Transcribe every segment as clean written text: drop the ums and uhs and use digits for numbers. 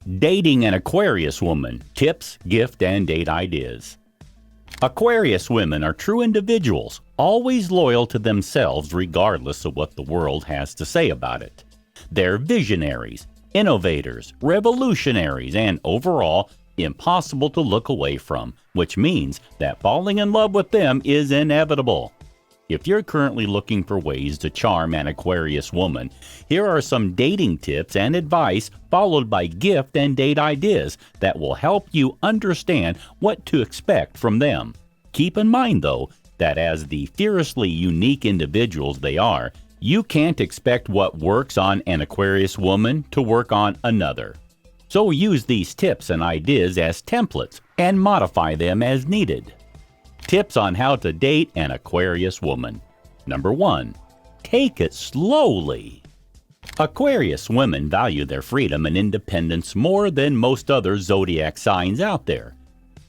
Dating an Aquarius woman. Tips, gift, and date ideas. Aquarius women are true individuals, always loyal to themselves regardless of what the world has to say about it. They're visionaries, innovators, revolutionaries, and overall, impossible to look away from, which means that falling in love with them is inevitable. If you're currently looking for ways to charm an Aquarius woman, here are some dating tips and advice followed by gift and date ideas that will help you understand what to expect from them. Keep in mind, though, that as the fiercely unique individuals they are, you can't expect what works on an Aquarius woman to work on another. So use these tips and ideas as templates and modify them as needed. Tips on how to date an Aquarius woman. Number 1. Take it slowly. Aquarius women value their freedom and independence more than most other zodiac signs out there.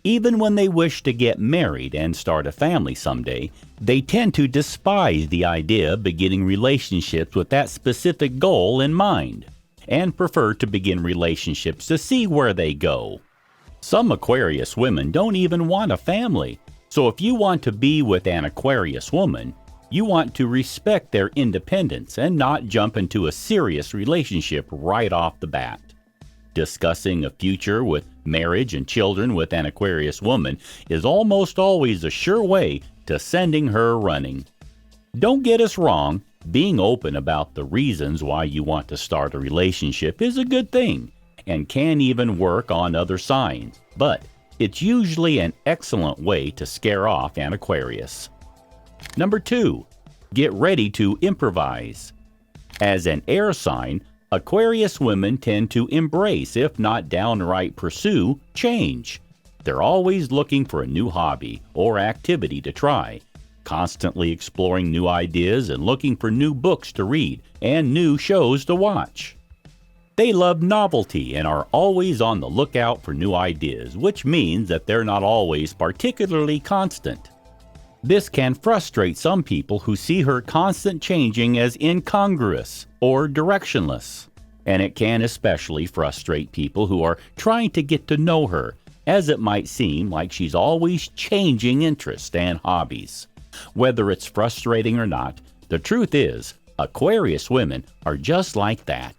Even when they wish to get married and start a family someday, they tend to despise the idea of beginning relationships with that specific goal in mind, and prefer to begin relationships to see where they go. Some Aquarius women don't even want a family. So if you want to be with an Aquarius woman, you want to respect their independence and not jump into a serious relationship right off the bat. Discussing a future with marriage and children with an Aquarius woman is almost always a sure way to sending her running. Don't get us wrong, being open about the reasons why you want to start a relationship is a good thing and can even work on other signs, but it's usually an excellent way to scare off an Aquarius. Number 2. Get ready to improvise. As an air sign, Aquarius women tend to embrace, if not downright pursue, change. They're always looking for a new hobby or activity to try, constantly exploring new ideas and looking for new books to read and new shows to watch. They love novelty and are always on the lookout for new ideas, which means that they're not always particularly constant. This can frustrate some people who see her constant changing as incongruous or directionless, and it can especially frustrate people who are trying to get to know her, as it might seem like she's always changing interests and hobbies. Whether it's frustrating or not, the truth is, Aquarius women are just like that.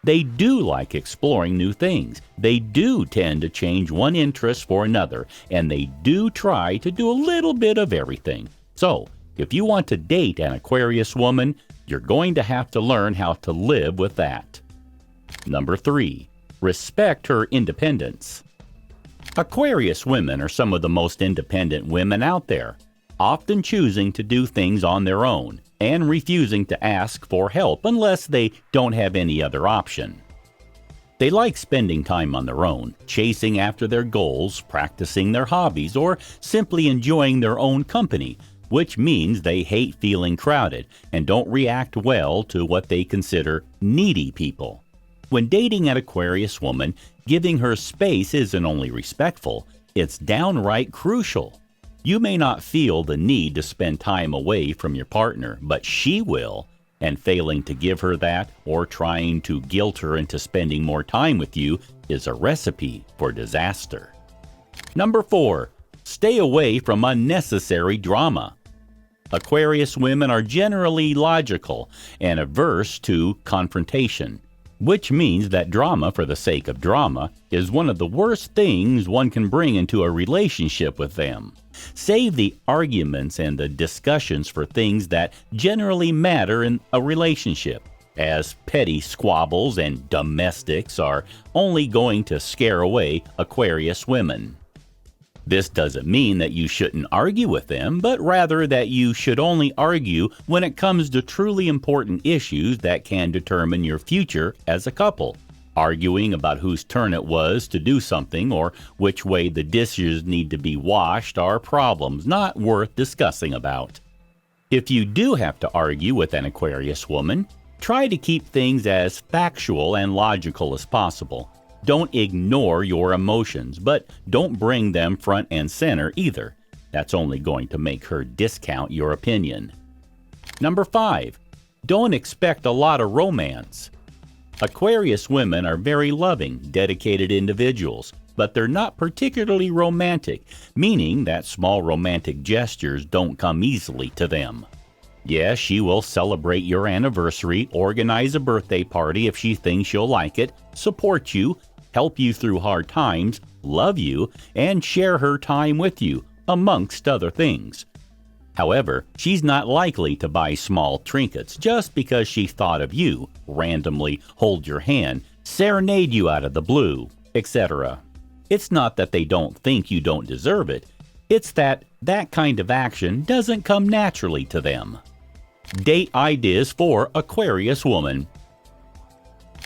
They do like exploring new things. They do tend to change one interest for another, and they do try to do a little bit of everything. So, if you want to date an Aquarius woman, you're going to have to learn how to live with that. Number 3. Respect her independence. Aquarius women are some of the most independent women out there, often choosing to do things on their own and refusing to ask for help unless they don't have any other option. They like spending time on their own, chasing after their goals, practicing their hobbies, or simply enjoying their own company, which means they hate feeling crowded and don't react well to what they consider needy people. When dating an Aquarius woman, giving her space isn't only respectful, it's downright crucial. You may not feel the need to spend time away from your partner, but she will, and failing to give her that or trying to guilt her into spending more time with you is a recipe for disaster. Number 4. Stay away from unnecessary drama. Aquarius women are generally logical and averse to confrontation, which means that drama for the sake of drama is one of the worst things one can bring into a relationship with them. Save the arguments and the discussions for things that generally matter in a relationship, as petty squabbles and domestics are only going to scare away Aquarius women. This doesn't mean that you shouldn't argue with them, but rather that you should only argue when it comes to truly important issues that can determine your future as a couple. Arguing about whose turn it was to do something or which way the dishes need to be washed are problems not worth discussing about. If you do have to argue with an Aquarius woman, try to keep things as factual and logical as possible. Don't ignore your emotions, but don't bring them front and center either. That's only going to make her discount your opinion. Number 5. Don't expect a lot of romance. Aquarius women are very loving, dedicated individuals, but they're not particularly romantic, meaning that small romantic gestures don't come easily to them. Yes, she will celebrate your anniversary, organize a birthday party if she thinks you'll like it, support you, help you through hard times, love you, and share her time with you, amongst other things. However, she's not likely to buy small trinkets just because she thought of you, randomly hold your hand, serenade you out of the blue, etc. It's not that they don't think you don't deserve it, it's that that kind of action doesn't come naturally to them. Date ideas for Aquarius woman.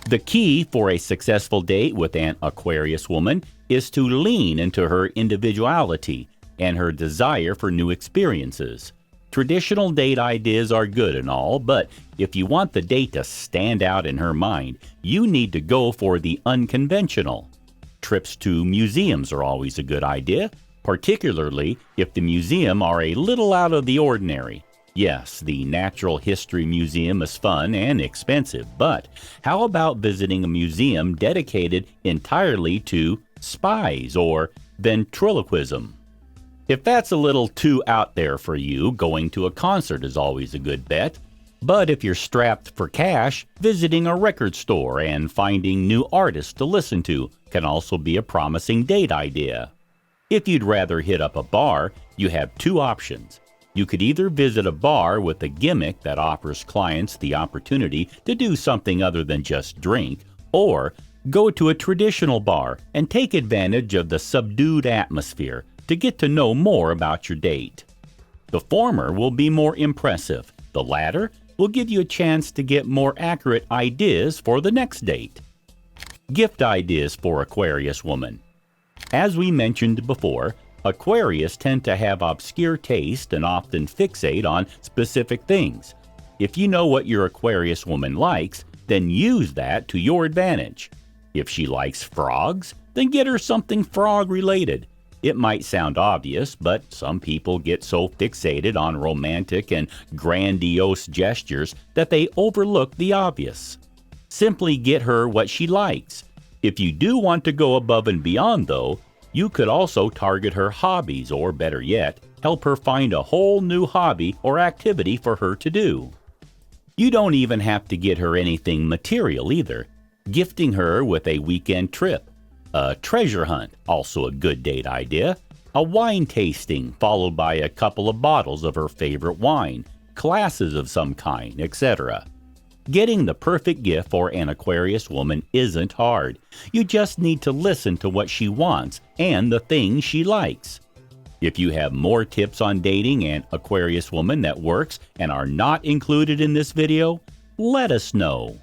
The key for a successful date with an Aquarius woman is to lean into her individuality and her desire for new experiences. Traditional date ideas are good and all, but if you want the date to stand out in her mind, you need to go for the unconventional. Trips to museums are always a good idea, particularly if the museum are a little out of the ordinary. Yes, the Natural History Museum is fun and expensive, but how about visiting a museum dedicated entirely to spies or ventriloquism? If that's a little too out there for you, going to a concert is always a good bet. But if you're strapped for cash, visiting a record store and finding new artists to listen to can also be a promising date idea. If you'd rather hit up a bar, you have two options. You could either visit a bar with a gimmick that offers clients the opportunity to do something other than just drink, or go to a traditional bar and take advantage of the subdued atmosphere to get to know more about your date. The former will be more impressive. The latter will give you a chance to get more accurate ideas for the next date. Gift ideas for Aquarius woman. As we mentioned before, Aquarius tend to have obscure taste and often fixate on specific things. If you know what your Aquarius woman likes, then use that to your advantage. If she likes frogs, then get her something frog-related. It might sound obvious, but some people get so fixated on romantic and grandiose gestures that they overlook the obvious. Simply get her what she likes. If you do want to go above and beyond, though, you could also target her hobbies, or better yet, help her find a whole new hobby or activity for her to do. You don't even have to get her anything material either. Gifting her with a weekend trip, a treasure hunt, also a good date idea, a wine tasting followed by a couple of bottles of her favorite wine, classes of some kind, etc. Getting the perfect gift for an Aquarius woman isn't hard. You just need to listen to what she wants and the things she likes. If you have more tips on dating an Aquarius woman that works and are not included in this video, let us know.